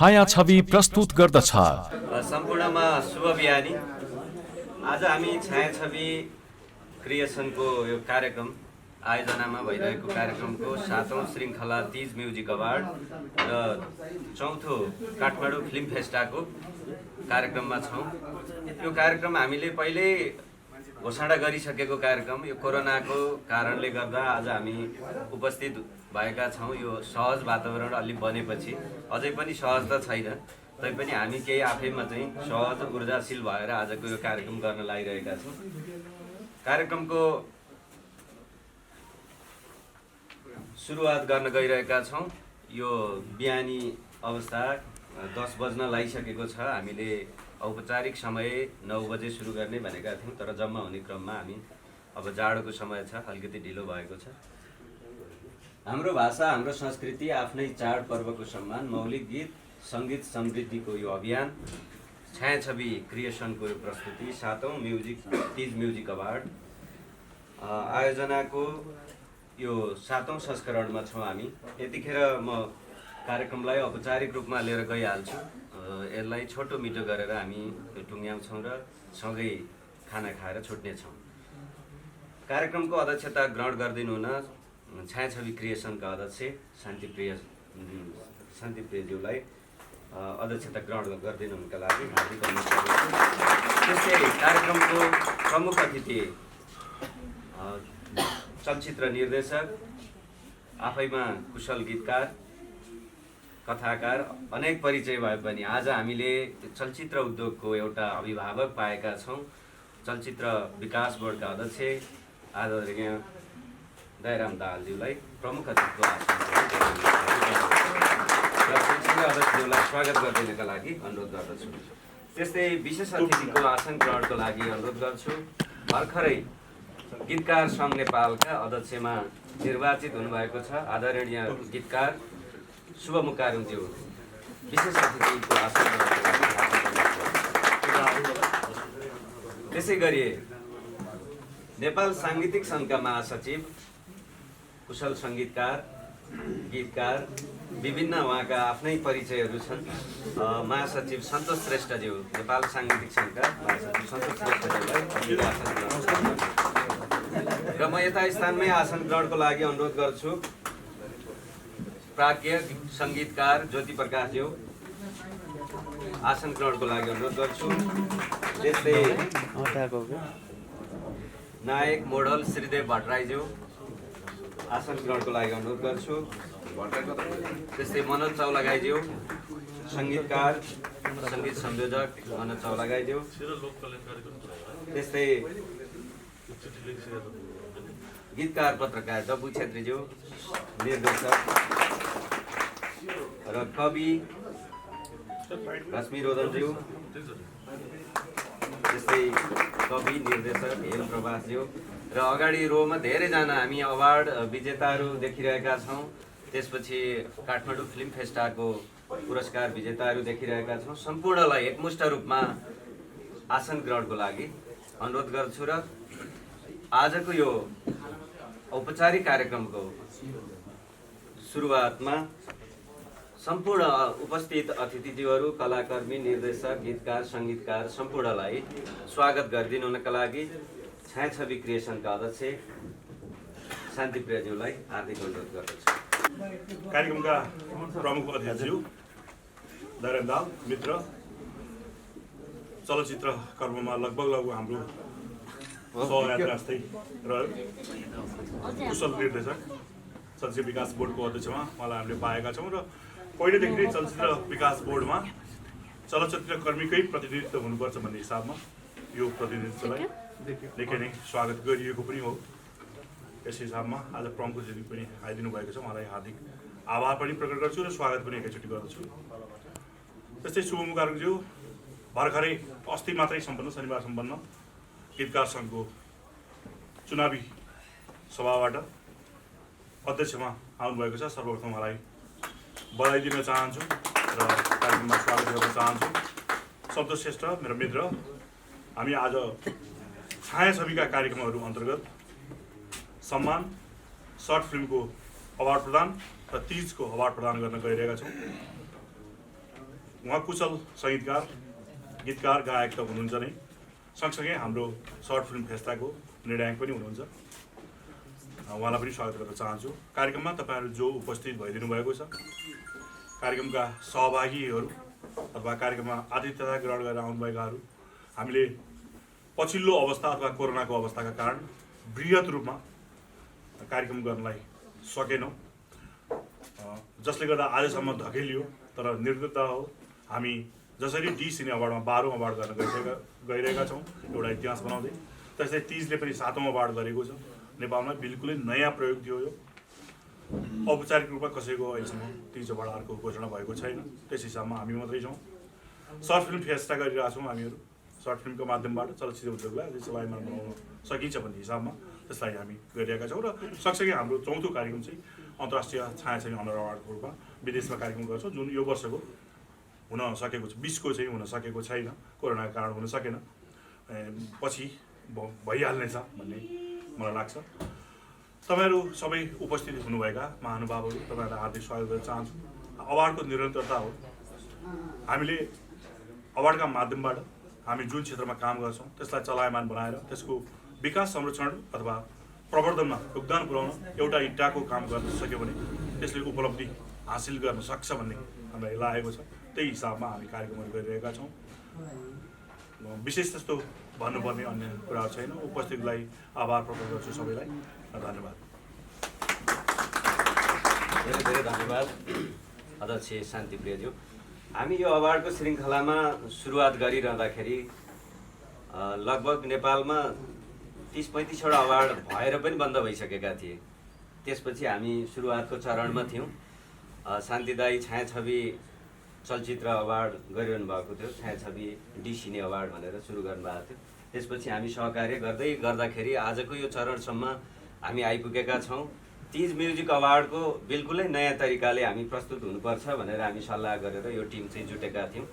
छायाछवि प्रस्तुत गर्दछ। सम्पूर्णमा शुभ बिहानी। आज हामी छायाछवि क्रिएसनको यो कार्यक्रम आयोजनामा भइरहेको कार्यक्रमको 7औं श्रृङ्खला तीज म्युजिक अवार्ड र 4थो काठमाडौँ फिल्म फेस्टाको कार्यक्रममा छौँ। यो कार्यक्रम हामीले पहिल्यै घोषणा गरिसकेको कार्यक्रम, यो कोरोनाको कारणले गर्दा आज हामी उपस्थित भएका छौँ। यो सहज वातावरण अलि बनेपछि अझै पनि सहज त छैन, तैपनि हामी केही आफैमा चाहिँ सहज ऊर्जाशील भएर आजको यो कार्यक्रम गर्न लागिरहेका छौँ। कार्यक्रमको सुरुवात गर्न गइरहेका छौँ। यो बिहानी अवस्था 10 बज्न लागिसकेको छ। हामीले औपचारिक समय 9 बजे सुरु गर्ने भनेका थियौँ, तर जम्मा हुने क्रममा हामी अब जाडोको समय छ, अलिकति ढिलो भएको छ। हाम्रो भाषा, हाम्रो संस्कृति, आफ्नै चाडपर्वको सम्मान, मौलिक गीत, सङ्गीत समृद्धिको यो अभियान, छायाछवि क्रिएसनको यो प्रस्तुति 7औं तीज म्युजिक अवार्ड आयोजनाको यो 7औं संस्करणमा छौँ हामी। यतिखेर म कार्यक्रमलाई औपचारिक रूपमा लिएर गइहाल्छु। यसलाई छोटो मिठो गरेर हामी टुङ्ग्याउँछौँ र सँगै खाना खाएर छुट्नेछौँ। कार्यक्रमको अध्यक्षता ग्रहण गरिदिनु हुन छायाछवि क्रिएसनका अध्यक्ष शान्तिप्रियज्यूलाई अध्यक्षता ग्रहण गरिदिनु हुनका लागि हार्दिक धन्यवाद। त्यस्तै कार्यक्रमको प्रमुख अतिथि चलचित्र निर्देशक, आफैमा कुशल गीतकार, कथाकार, अनेक परिचय भए पनि आज हामीले चलचित्र उद्योगको एउटा अभिभावक पाएका छौँ। चलचित्र विकास बोर्डका अध्यक्ष आदरणीय दयाराम दाहालज्यूलाई प्रमुख अतिथिको अध्यक्षज्यूलाई स्वागत गरिदिनका लागि अनुरोध गर्दछु। त्यस्तै विशेष अतिथिको आसन ग्रहणको लागि अनुरोध गर्छु। भर्खरै गीतकार सङ्घ नेपालका अध्यक्षमा निर्वाचित हुनुभएको छ आदरणीय गीतकार शुभ मुकारुङज्यू विशेष अतिथिको आसन ग्रहणको लागि। त्यसै गरी नेपाल साङ्गीतिक सङ्घका महासचिव, कुशल सङ्गीतकार, गीतकार, विभिन्न उहाँका आफ्नै परिचयहरू छन्। महासचिव सन्तोष श्रेष्ठज्यू, नेपाल साङ्गीतिक सङ्घका महासचिव सन्तोष श्रेष्ठज्यूलाई आसन ग्रहण र म यता स्थानमै आसन ग्रहणको लागि अनुरोध गर्छु प्राज्ञ सङ्गीतकार ज्योति प्रकाशज्यू आसन ग्रहणको लागि अनुरोध गर्छु। त्यस्तै नायक मोडल श्रीदेव भट्टराईज्यू आसन ग्रहणको लागि अनुरोध गर्छु। त्यस्तै मनोज चौलागाईज्यू सङ्गीतकार, सङ्गीत संयोजक मनोज चौलागाईज्यू। त्यस्तै गीतकार पत्रकार डब्बु छेत्रीज्यू निर्देशक र कवि रश्मि रोदनज्यू, त्यस्तै कवि निर्देशक हेम प्रभासज्यू र अगाडि रोमा धेरैजना हामी अवार्ड विजेताहरू देखिरहेका छौँ। त्यसपछि काठमाडौँ फिल्म फेस्टाको पुरस्कार विजेताहरू देखिरहेका छौँ। सम्पूर्णलाई एकमुष्ट रूपमा आसन ग्रहणको लागि अनुरोध गर्छु र आजको यो औपचारिक कार्यक्रमको सुरुवातमा सम्पूर्ण उपस्थित अतिथिज्यूहरू, कलाकर्मी, निर्देशक, गीतकार, सङ्गीतकार सम्पूर्णलाई स्वागत गरिदिनु हुनका लागि छायाछवि क्रिएसनका अध्यक्ष शान्तिप्रियज्यूलाई हार्दिक अनुरोध गर्दछु। कार्यक्रमका प्रमुख अतिथिज्यू, दयाराम दाहाल मित्र, चलचित्र कर्ममा लगभग हाम्रो सहयात्रा जस्तै रह्यो। कुशल निर्देशक, चलचित्र विकास बोर्डको अध्यक्षमा उहाँलाई हामीले पाएका छौँ र पहिलेदेखि नै चलचित्र विकास बोर्डमा चलचित्र कर्मीकै प्रतिनिधित्व हुनुपर्छ भन्ने हिसाबमा यो प्रतिनिधित्वलाई निकै नै स्वागत गरिएको पनि हो। यस हिसाबमा आज प्रमुख अतिथि पनि आइदिनु भएको छ, उहाँलाई हार्दिक आभार पनि प्रकट गर्छु र स्वागत पनि एकैचोटि गर्दछु। त्यस्तै शुभ मुकारुङज्यू भर्खरै अस्ति मात्रै सम्पन्न, शनिबार सम्पन्न गीतकार सङ्घको चुनावी सभाबाट अध्यक्षमा आउनुभएको छ। सर्वप्रथम उहाँलाई बधाई दिन चाहन्छु र कार्यक्रममा स्वागत गर्न चाहन्छु। सन्तोष श्रेष्ठ मेरो मित्र, हामी आज छायाछविका कार्यक्रमहरू अन्तर्गत सम्मान, सर्ट फिल्मको अवार्ड प्रदान र तीजको अवार्ड प्रदान गर्न गइरहेका छौँ। उहाँ कुशल सङ्गीतकार गीतकार गायक त हुनुहुन्छ नै, सँगसँगै हाम्रो सर्ट फिल्म फेस्टाको निर्णायक पनि हुनुहुन्छ। उहाँलाई पनि स्वागत गर्न चाहन्छु। कार्यक्रममा तपाईँहरू जो उपस्थित भइदिनु भएको छ, कार्यक्रमका सहभागीहरू अथवा कार्यक्रममा आतिथ्यता ग्रहण गरेर आउनुभएकाहरू, हामीले पछिल्लो अवस्था अथवा कोरोनाको अवस्थाका कारण बृहत रूपमा कार्यक्रम गर्नलाई सकेनौँ, जसले गर्दा आजसम्म धकेलियो। तर निर्गत हो, हामी जसरी डी सिने अवार्डमा 12औं अवार्ड गर्न गइरहेका छौँ एउटा इतिहास बनाउँदै, त्यस्तै 30ले पनि 7औं अवार्ड गरेको छ। नेपालमा बिल्कुलै नयाँ प्रयोग थियो यो। औपचारिक रूपमा कसैको अहिलेसम्म 30 अवार्ड अर्को घोषणा भएको छैन। त्यस हिसाबमा हामी मात्रै छौँ। सर्ट फिल्म फेस्टा गरिरहेका छौँ हामीहरू। सर्ट फिल्मको माध्यमबाट चलचित्र उद्योगलाई अझै चलायमान बनाउन सकिन्छ भन्ने हिसाबमा त्यसलाई हामी गरिरहेका छौँ। र सँगसँगै हाम्रो चौथो कार्यक्रम चाहिँ अन्तर्राष्ट्रिय छायाछबी अनर अवार्डको रूपमा विदेशमा कार्यक्रम गर्छौँ, जुन यो वर्षको हुन सकेको छ। 20को चाहिँ हुन सकेको छैन, कोरोनाको कारण हुन सकेन। पछि भइहाल्नेछ भन्ने मलाई लाग्छ। तपाईँहरू सबै उपस्थित हुनुभएका महानुभावहरू, तपाईँहरूलाई हार्दिक स्वागत गर्न चाहन्छु। अवार्डको निरन्तरता हो। हामीले अवार्डका माध्यमबाट हामी जुन क्षेत्रमा काम गर्छौँ त्यसलाई चलायमान बनाएर त्यसको विकास संरक्षण अथवा प्रवर्धनमा योगदान पुर्याउन एउटा इट्टाको काम गर्न सक्यो भने त्यसले उपलब्धि हासिल गर्न सक्छ भन्ने हामीलाई लागेको छ। त्यही हिसाबमा हामी कार्यक्रमहरू गरिरहेका छौँ। विशेष त्यस्तो भन्नुपर्ने अन्य कुराहरू छैन। उपस्थितिलाई आभार प्रकट गर्छु सबैलाई। धन्यवाद। धेरै धेरै धन्यवाद अध्यक्ष शान्तिप्रियज्यू। हामी यो अवार्डको श्रृङ्खलामा सुरुवात गरिरहँदाखेरि लगभग नेपालमा 30-35वटा अवार्ड भएर पनि बन्द भइसकेका थिए। त्यसपछि हामी सुरुवातको चरणमा थियौँ। शान्तिदायी छायाछबी चलचित्र अवार्ड गरिरहनु भएको थियो, छायाछबी डी सिने अवार्ड भनेर सुरु गर्नुभएको थियो। त्यसपछि हामी सहकार्य गर्दै गर्दाखेरि आजको यो चरणसम्म हामी आइपुगेका छौँ। 30 म्युजिक अवार्डको बिल्कुलै नयाँ तरिकाले हामी प्रस्तुत हुनुपर्छ भनेर हामी सल्लाह गरेर यो टिम चाहिँ जुटेका थियौँ।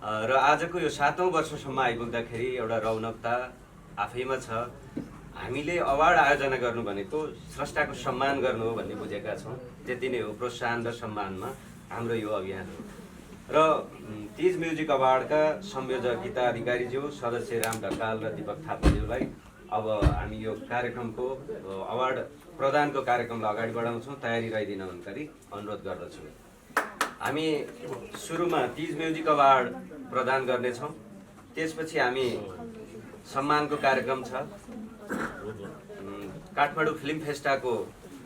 र आजको यो 7औं वर्षसम्म आइपुग्दाखेरि एउटा रौनकता आफैमा छ। हामीले अवार्ड आयोजना गर्नु भनेको स्रष्टाको सम्मान गर्नु हो भन्ने बुझेका छौँ। त्यति नै हो, प्रोत्साहन र सम्मानमा हाम्रो यो अभियान हो। र 30 म्युजिक अवार्डका संयोजक गीता अधिकारीज्यू, सदस्य राम ढकाल र दीपक थापाज्यूलाई अब हामी यो कार्यक्रमको अवार्ड प्रदानको कार्यक्रमलाई अगाडि बढाउँछौँ। तयारी रहिदिन भन्करी अनुरोध गर्दछु। हामी सुरुमा 30 म्युजिक अवार्ड प्रदान गर्नेछौँ। त्यसपछि हामी सम्मानको कार्यक्रम छ। काठमाडौँ फिल्म फेस्टाको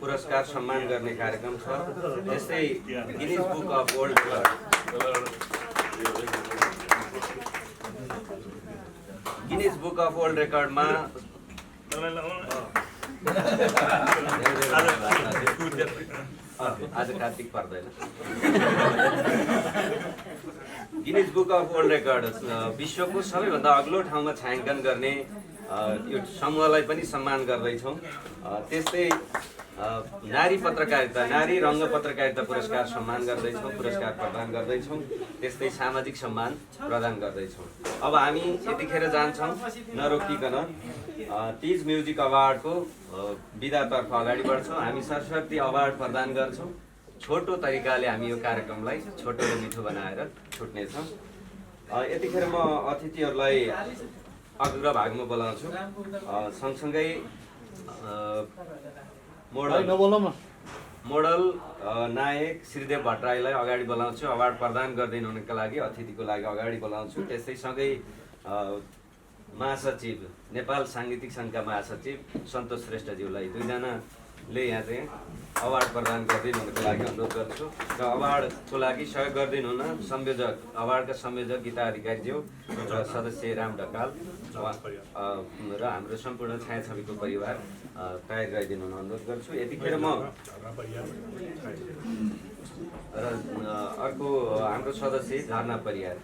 पुरस्कार सम्मान गर्ने कार्यक्रम छ। त्यस्तै गिनिज बुक अफ वर्ल्ड रेकर्डमा आज कार्तिक पर्दैन। Guinness book of world record विश्वको सबैभन्दा अग्लो ठाउँमा छायाङ्कन गर्ने यो समूहलाई पनि सम्मान गर्दैछौँ। त्यस्तै नारी पत्रकारिता, नारी रङ्ग पत्रकारिता पुरस्कार सम्मान गर्दैछौँ, पुरस्कार प्रदान गर्दैछौँ। त्यस्तै सामाजिक सम्मान प्रदान गर्दैछौँ। अब हामी यतिखेर जान्छौँ नरोकिकन 30 म्युजिक अवार्डको विधातर्फ अगाडि बढ्छौँ। हामी सरस्वती अवार्ड प्रदान गर्छौँ। छोटो तरिकाले हामी यो कार्यक्रमलाई छोटो र मिठो बनाएर छुट्नेछौँ। यतिखेर म अतिथिहरूलाई अग्रभागमा बोलाउँछु। सँगसँगै मोडल नायक श्रीदेव भट्टराईलाई अगाडि बोलाउँछु। अवार्ड प्रदान गरिदिनु हुनुको लागि अतिथिको लागि अगाडि बोलाउँछु। त्यस्तै सँगै महासचिव, नेपाल साङ्गीतिक सङ्घका महासचिव सन्तोष श्रेष्ठज्यूलाई, दुईजनाले यहाँ चाहिँ अवार्ड प्रदान गरिदिनु हुनुको लागि अनुरोध गर्छु। र अवार्डको लागि सहयोग गरिदिनु हुन संयोजक, अवार्डका संयोजक गीता अधिकारीज्यू र सदस्य राम ढकाल र हाम्रो सम्पूर्ण छायाछबीको परिवार तयारी रहिदिनु हुन अनुरोध गर्छु। यतिखेर म र अर्को हाम्रो सदस्य झरना परियार,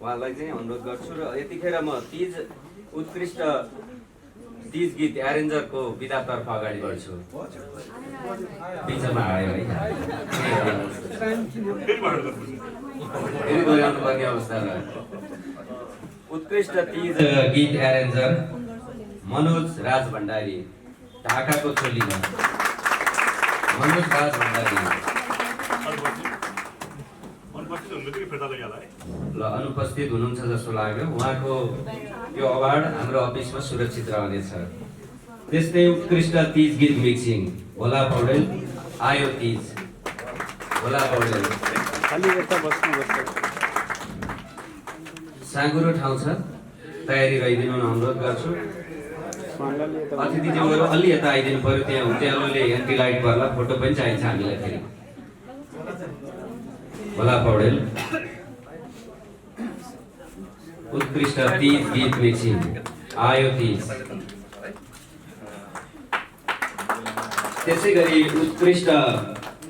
उहाँलाई चाहिँ अनुरोध गर्छु। र यतिखेर म 30 उत्कृष्ट 30 गीत एरेन्जरको विधातर्फ अगाडि बढ्छु। बिचमा आयो है, फेरि दोहोऱ्याउनु पर्ने अवस्था रह्यो। उत्कृष्ट 30 गीत एरेन्जर मनोज राज भण्डारी, ढाकाको चोलीमा मनोज राज भण्डारी। हुनुहुन्थ्यो कि फिर्ता लैहाल्ला है ल अनुपस्थित हुनुहुन्छ जस्तो लाग्यो। उहाँको यो अवार्ड हाम्रो अफिसमा सुरक्षित रहनेछ। त्यस्तै उत्कृष्ट तीज गीत मिक्सिङ भोला पौडेल आयो तीज। भोला पौडेल साँगुरो ठाउँ छ, तयारी रहिदिनु अनुरोध गर्छु। अतिथिज्यूहरू अलि यता आइदिनु पर्यो, त्यहाँ उज्यालोले एन्टी लाइट पर्ला, फोटो पनि चाहिन्छ हामीलाई फेरि। भोला पौडेल उत्कृष्ट तीज गीत मिक्सिङ आयो तीज। त्यसै गरी उत्कृष्ट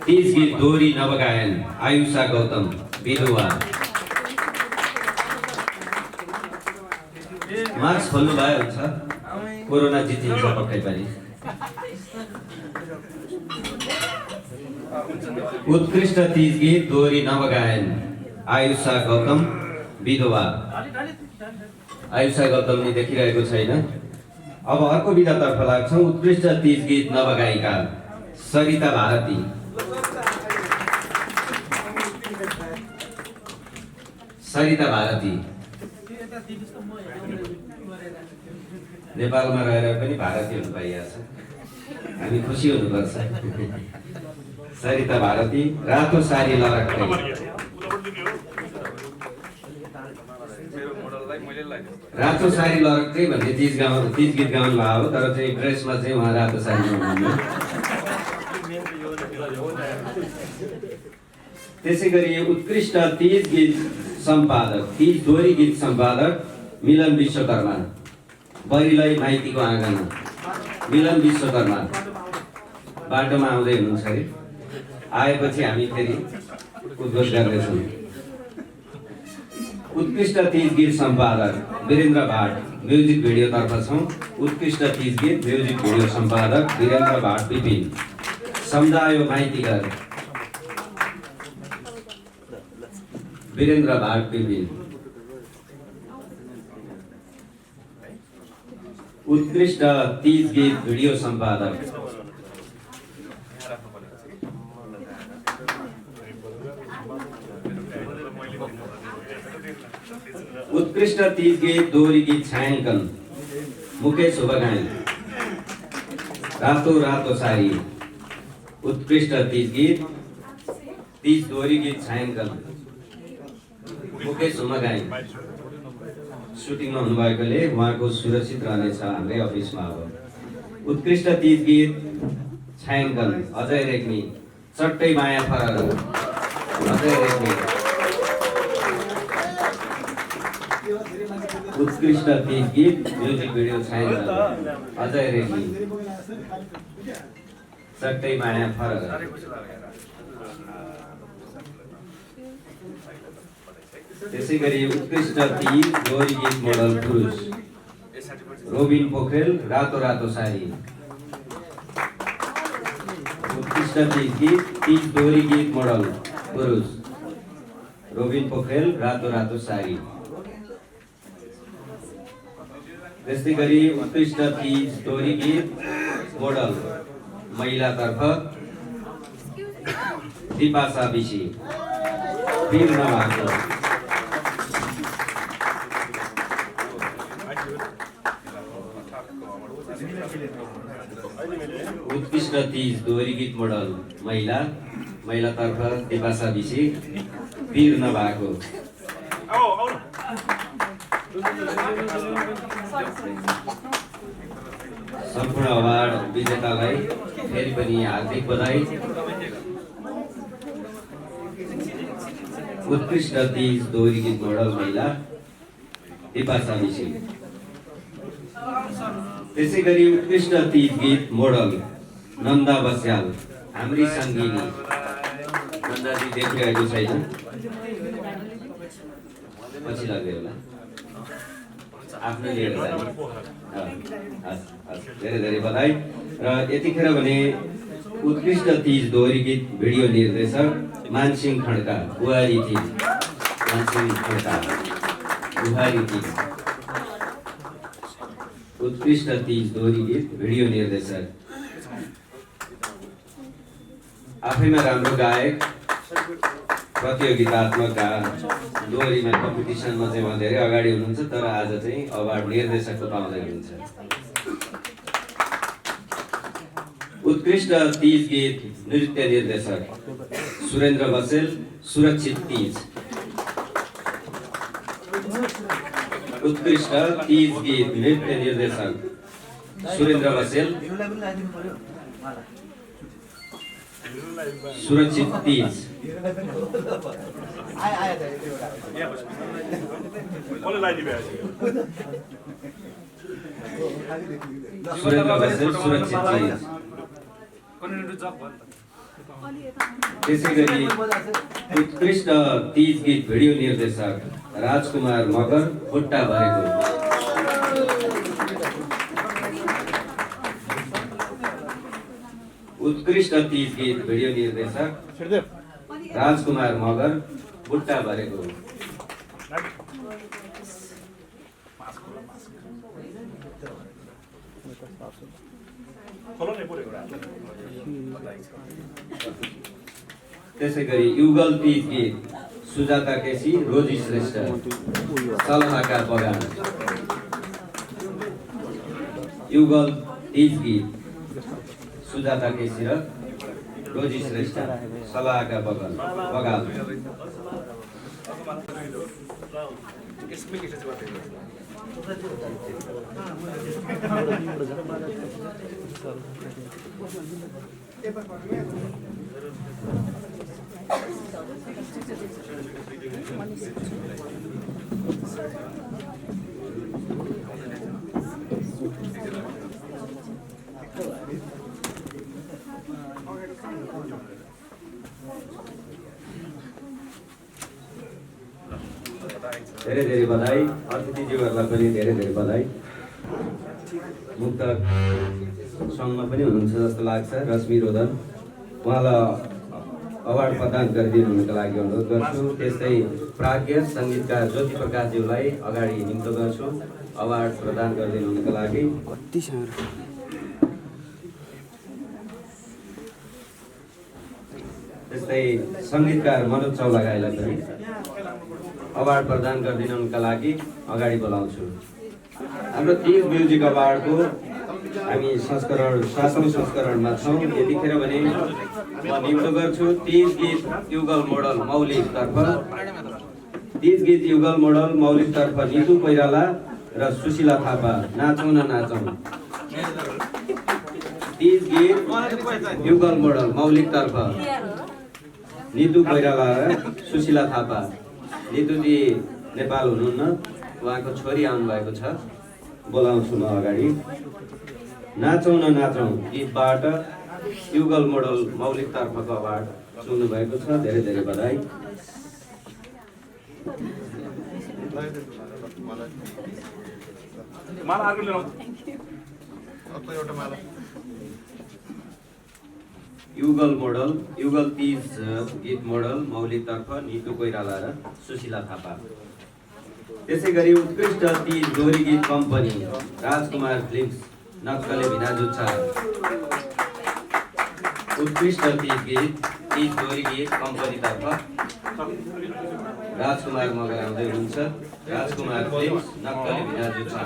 तीज गीत दोहोरी नवगायन आयुषा गौतम विधुवा। मार्क्स खोल्नु भयो हुन्छ, कोरोना जितिन्छ पक्कै पनि। उत्कृष्ट तीज गीत दोहोरी नवगायन आयुषा गौतम विधवा। आयुषा गौतमले देखिरहेको छैन। अब अर्को विधातर्फ लाग्छौँ। उत्कृष्ट तीज गीत नवगायिका सरिता भारती। सरिता भारती नेपालमा रहेर पनि भारतीय हुनु पाइएको छ, हामी खुसी हुनुपर्छ। सरिता भारती रातो सारी लरक्कै। रातो सारी लरक्कै भन्ने तीज गीत गाउनु भएको हो, तर चाहिँ ड्रेसमा चाहिँ उहाँ रातो सारी लगाउनु। त्यसै गरी उत्कृष्ट तीज गीत सम्पादक तीज दोहोरी गीत सम्पादक मिलन विश्वकर्मा। बरिलै माइतीको आँगन मिलन विश्वकर्मा बाटोमा आउँदै हुनुहुन्छ अरे, आएपछि हामी फेरि उद्घोष गर्दैछौँ। उत्कृष्ट तीज गीत सम्पादक वीरेन्द्र भाट म्युजिक भिडियोतर्फ छौँ। उत्कृष्ट तीज गीत म्युजिक भिडियो सम्पादक वीरेन्द्र भाट विपिन। सम्झायो माइती घर वीरेन्द्र भाट विपिन। उत्कृष्ट तीज गीत भिडियो सम्पादक उत्कृष्ट तीज गीत दोहोरी गीत छायाङ्कन मुकेश उबगाई। रातो रातो सारी उत्कृष्ट तीज गीत तीज दोहोरी गीत छायाङ्कन मुकेश उबगाई। सुटिङमा हुनुभएकोले उहाँको सुरक्षित रहनेछ हाम्रै अफिसमा। अब उत्कृष्ट तीज गीत छायाङ्कन अजय रेग्मी चट्टै माया फरर। अजय रेग्मी। उत्कृष्ट तीज गीत म्युजिक भिडियो छायाङ्कन अजय रेग्मी चट्टै माया फरर। त्यसै गरी उत्कृष्ट तीज दोहोरी गीत मोडल पुरुष रोबिन पोखरेल रातो रातो सारी। उत्कृष्ट तीज गीत तीज दोहोरी गीत मोडल पुरुष रोबिन पोखरेल रातो रातो सारी। त्यस्तै गरी उत्कृष्ट तीज दोहोरी गीत मोडल महिलातर्फ दिपासा बिसी वीर नभएको। उत्कृष्ट तीज दोहोरी गीत मोडल महिलातर्फ दिपासा बिसी वीर नभएको। सम्पूर्ण अवार्ड विजेतालाई फेरि पनि हार्दिक बधाई। उत्कृष्ट तीज दोहोरी गीत मोडल महिला दिपासा बिसी। त्यसै गरी उत्कृष्ट तीज गीत मोडल नन्दा बस्याल हाम्री सङ्गिनी। नन्दाजी देखिरहेको छैन, पछि लाग्यो होला आफ्नो लिएर जाने। धेरै धेरै बधाई। र यतिखेर भने उत्कृष्ट तीज दोहोरी गीत भिडियो निर्देशक मानसिंह खड्का बुहारी थिइन्। मानसिंह खड्का बुहारी थिइन्। उत्कृष्ट तीज दोहोरी गीत भिडियो निर्देशक आफैमा राम्रो गायक प्रतियोगितात्मक दोहोरीमा कम्पिटिसनमा चाहिँ उहाँ धेरै अगाडि हुनुहुन्छ, तर आज चाहिँ अवार्ड निर्देशकको पाउँदै हुनुहुन्छ। उत्कृष्ट तीज गीत नृत्य निर्देशक सुरेन्द्र बसेल, सुरक्षित तीज। उत्कृष्ट तीज गीत नृत्य निर्देशक सुरेन्द्र बसेल, सुरक्षित तीज। सुरेन्द्र बसेल, सुरक्षित तीज। त्यसै गरी उत्कृष्ट तीज गीत भिडियो निर्देशक राजकुमार मगर, खुट्टा भरेको। उत्कृष्ट तीज गीत भिडियो निर्देशक राजकुमार मगर, खुट्टा भरेको। त्यसै गरी युगल तीज गीत सुजाता केसी, रोजी श्रेष्ठ, सलहाका बगान। युगल तीज गीत सुजाता केसी र रोजी श्रेष्ठ, सलहाका बगान। धेरै धेरै बधाई, अतिथिज्यूहरूलाई पनि धेरै धेरै बधाई। मुक्तक सङ्घमा पनि हुनुहुन्छ जस्तो लाग्छ, रश्मि रोदन, उहाँलाई अवार्ड प्रदान गरिदिनु हुनुको लागि अनुरोध गर्छु। त्यस्तै प्राज्ञ सङ्गीतकार ज्योति प्रकाशज्यूलाई अगाडि निम्त गर्छु अवार्ड प्रदान गरिदिनु हुनुको लागि। त्यस्तै सङ्गीतकार मनोज चौलागाईलाई पनि अवार्ड प्रदान गरिदिनुका लागि अगाडि बोलाउँछु। हाम्रो तीज म्युजिक अवार्डको हामी संस्करण 7औं संस्करणमा छौँ। यतिखेर भने म निम्त गर्छु तीज गीत युगल मोडल मौलिकतर्फ, तीज गीत युगल मोडल मौलिकतर्फ नितु कोइराला र सुशीला थापा, नाचौँ न नाचौँ। तीज गीत युगल मोडल मौलिकतर्फ नितु कोइराला र सुशीला थापा। नितुजी नेपाल हुनुहुन्न, उहाँको छोरी आउनुभएको छ, बोलाउँछु म अगाडि। नाचौँ न नाचौँ गीतबाट युगल मोडल मौलिकतर्फको अवार्ड सुन्नु भएको छ। धेरै धेरै बधाई। युगल मोडल युगल तीज गीत मोडल मौलिकतर्फ नितु कोइराला र सुशीला थापा। त्यसै गरी उत्कृष्ट तीज दोहोरी गीत कम्पनी राजकुमार फिल्म्स, नक्कले भिनाजुच्छा। उत्कृष्ट तीज दोहोरी गीत कम्पनीतर्फ राजकुमार मगर आउँदै हुनुहुन्छ। राजकुमार फिल्म्स, नक्कले भिनाजुच्छा।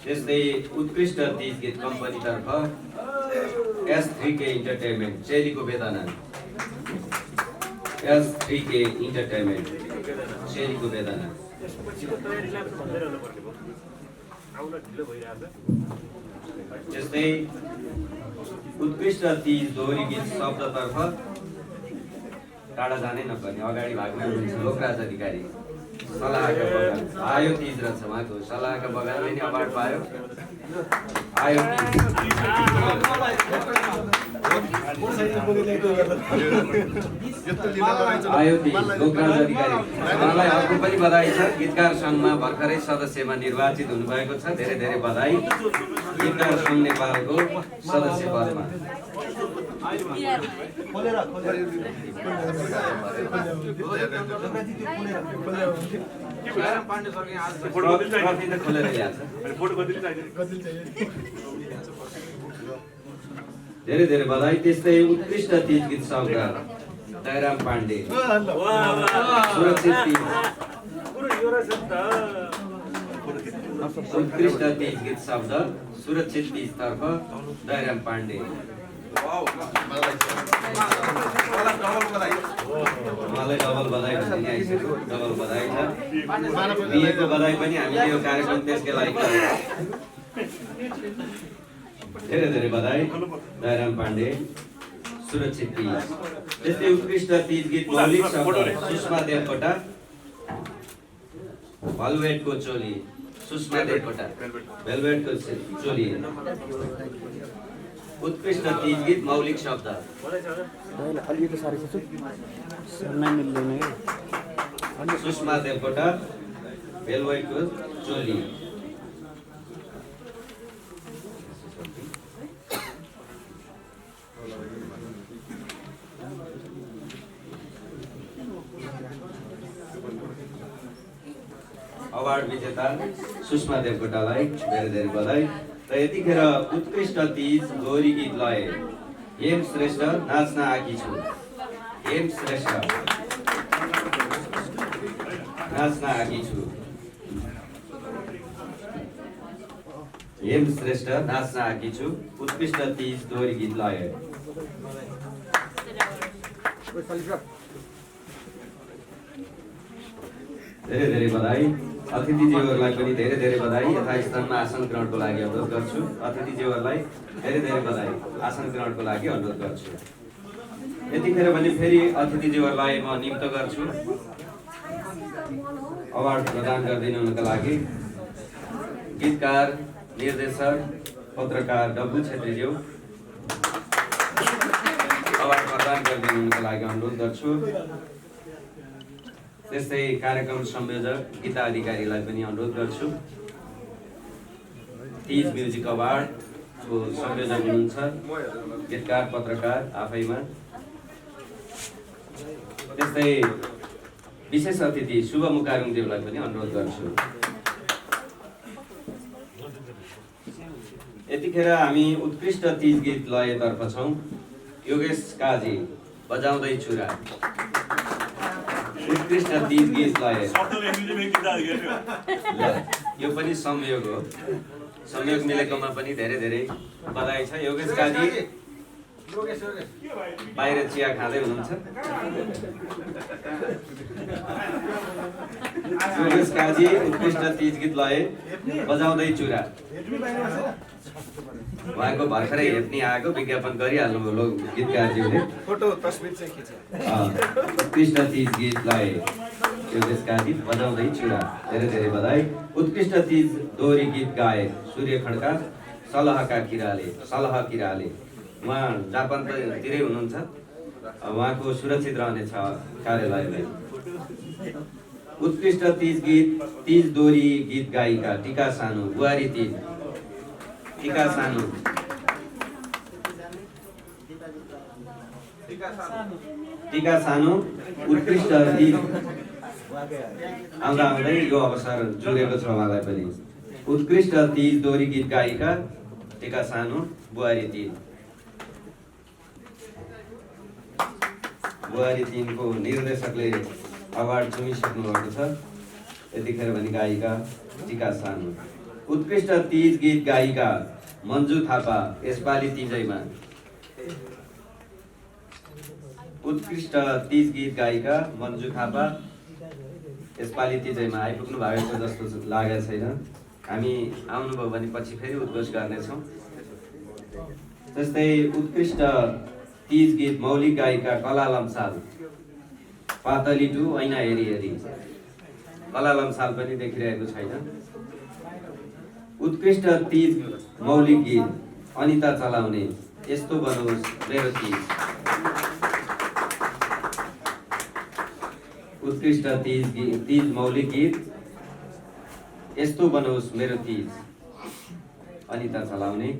त्यस्तै उत्कृष्ट तीज गीत कम्पनीतर्फ S3K इन्टरटेनमेन्ट, चेलीको वेदना। S3K इन्टरटेनमेन्ट, चेलीको वेदना। त्यस्तै उत्कृष्ट तीज दोहोरी गीत शब्दतर्फ टाढा जानै नपर्ने, अगाडि भाग्नु हुन्छ लोकराज अधिकारी, सलाहका बगान। आयो तीज रहेछ उहाँको, सलाहका बगानले नि अवार्ड पायो। आयो तीज लोकराज अधिकारी, उहाँलाई अर्को पनि बधाई छ। गीतकार सङ्घमा भर्खरै सदस्यमा निर्वाचित हुनुभएको छ, धेरै धेरै बधाई। गीतकार सङ्घ नेपालको सदस्य पदमा फोटो कति चाहियो ट्रफी त खोलेर ल्याएको छ। अनि फोटो कति चाहियो धेरै धेरै बधाई। त्यस्तै उत्कृष्ट तीज गीत शब्द दयाराम पाण्डे, सुरक्षित तीज। उत्कृष्ट तीज गीत शब्द सुरक्षित तीजतर्फ दयाराम पाण्डे। मलाई डबल बधाई भन्ने आइसक्यो, डबल बधाई छ। बिहेको बधाई पनि हामीले यो कार्यक्रम त्यसकै लागि गरेको। धेरै धेरै बधाई दयाराम पाण्डे, सुरक्षित तीज। त्यस्तै उत्कृष्ट तीज गीत मौलिक शब्द सुषमा देवकोटा, भेलभेटको चोली। सुषमा देवकोटा, भेलभेटको चोली। उत्कृष्ट तीज गीत मौलिक शब्द सुषमा देवकोटा, भेलभेटको चोली। अवार्ड विजेता सुषमा देवकोटालाई धेरै धेरै बधाई। र यतिखेर उत्कृष्ट तीज गौरी गीत लय हेम श्रेष्ठ नाच्न आकी छु। हेम श्रेष्ठ नाच्न आकी छु। हेम श्रेष्ठ नाच्न आकी छु। उत्कृष्ट तीज गौरी गीत लय। धेरै धेरै बधाई। अतिथिज्यूहरूलाई पनि धेरै धेरै बधाई। यथास्थानमा आसन ग्रहणको लागि अनुरोध गर्छु। अतिथिज्यूहरूलाई धेरै धेरै बधाई, आसन ग्रहणको लागि अनुरोध गर्छु। यतिखेर भने फेरि अतिथिज्यूहरूलाई म नियुक्त गर्छु अवार्ड प्रदान गरिदिनुका लागि। गीतकार, निर्देशक, पत्रकार डब्बु छेत्रीज्यू अवार्ड प्रदान गरिदिनुका लागि अनुरोध गर्छु। त्यस्तै कार्यक्रम संयोजक गीता अधिकारीलाई पनि अनुरोध गर्छु। तीज म्युजिक अवार्डको संयोजक हुनुहुन्छ गीतकार, पत्रकार आफैमा। त्यस्तै विशेष अतिथि शुभ मुकारुङज्यूलाई पनि अनुरोध गर्छु। यतिखेर हामी उत्कृष्ट तीज गीत लयतर्फ छौँ। योगेश काजी, बजाउँदै चुरा। उत्कृष्ट तीज गीत लय। यो पनि संयोग हो, संयोग मिलेकोमा पनि धेरै धेरै बधाई छ। योगेश काजी बाहिर चिया खाँदै हुनुहुन्छ। योगेश काजी उत्कृष्ट तीज गीत लय बजाउँदै चुरा। उहाँको भर्खरै हेप्ने आएको विज्ञापन गरिहाल्नुभयो लोक गीतकारज्यूले। फोटो तस्बिर चाहिँ खिच्छ। उत्कृष्ट तीज गीत लय योगेश काजी बजाउँदै चुरा। धेरै धेरै बधाई। उत्कृष्ट तीज दोहोरी गीत गायक सूर्य खड्का, सलहका किराले, सलह किराले। उहाँ जापानतिरै हुनुहुन्छ। उहाँको सुरक्षित रहनेछ कार्यालयलाई। उत्कृष्ट तीज गीत तीज दोहोरी गीत गायिका टिका सानु, बुहारी तीज। टिका सानु, टिका सानु उत्कृष्ट तीज। आउँदा आउँदै यो अवसर जोडेको छ उहाँलाई पनि। उत्कृष्ट तीज दोहोरी गीत गायिका टिका सानु, बुहारी तीज। बुहारी तीजको निर्देशकले अवार्ड चुमिसक्नु भएको छ। यतिखेर भने गायिका टिका सानु। उत्कृष्ट तीज गीत गायिका मन्जु थापा, यसपालि तीजैमा। उत्कृष्ट तीज गीत गायिका मन्जु थापा, यसपालि तीजैमा। आइपुग्नु भएको जस्तो लागेको छैन। हामी आउनुभयो भने पछि फेरि उद्घोष गर्नेछौँ। त्यस्तै उत्कृष्ट तीज गीत मौलिक गायिका कला लम्साल, पातली टु ऐना हेरी हेरी। कला लम्साल पनि देखिरहेको छैन। उत्कृष्ट तीज मौलिक गीत अनिता चलाउने, यस्तो बनोस् मेरो तीज। उत्कृष्ट तीज मौलिक गीत यस्तो बनोस् मेरो तीज, अनिता चलाउने।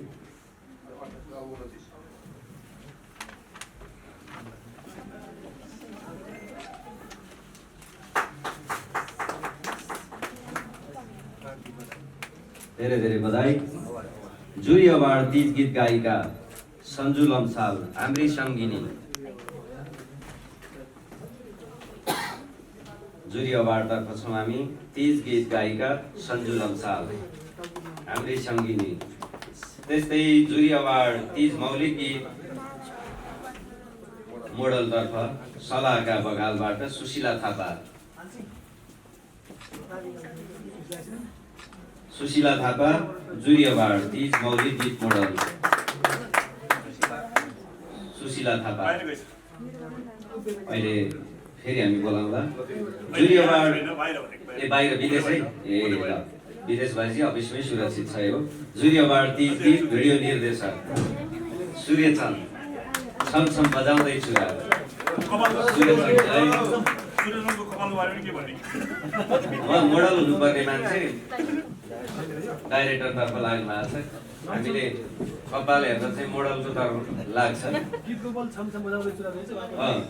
धेरै धेरै बधाई। जुरी अवार्ड तीज गीत गायिका सन्जु लम्साल हाम्री सङ्गिनी। जुरी अवार्डतर्फ छौँ हामी। तीज गीत गायिका सन्जु लम्साल हाम्री सङ्गिनी। त्यस्तै जुरी अवार्ड तीज मौलिक गीत मोडलतर्फ सलाहका बगालबाट सुशीला थापा। सुशीला थापा जुरी अवार्ड तीज मौलिक गीत मोडल। सुशीला थापा अहिले फेरि हामी बोलाउँदा जुरी अवार्ड बाहिर विदेशै विदेश भएपछि अफिसमै सुरक्षित छ यो। जुरी अवार्ड तीज गीत भिडियो निर्देशक सूर्यचन्द छमछम बजाउँदै चुरा। मोडल हुनुपर्ने मान्छे डाइरेक्टरतर्फ लाग्नु भएको छ। हामीले कपाल हेर्दा चाहिँ मोडलको तर्फ लाग्छ।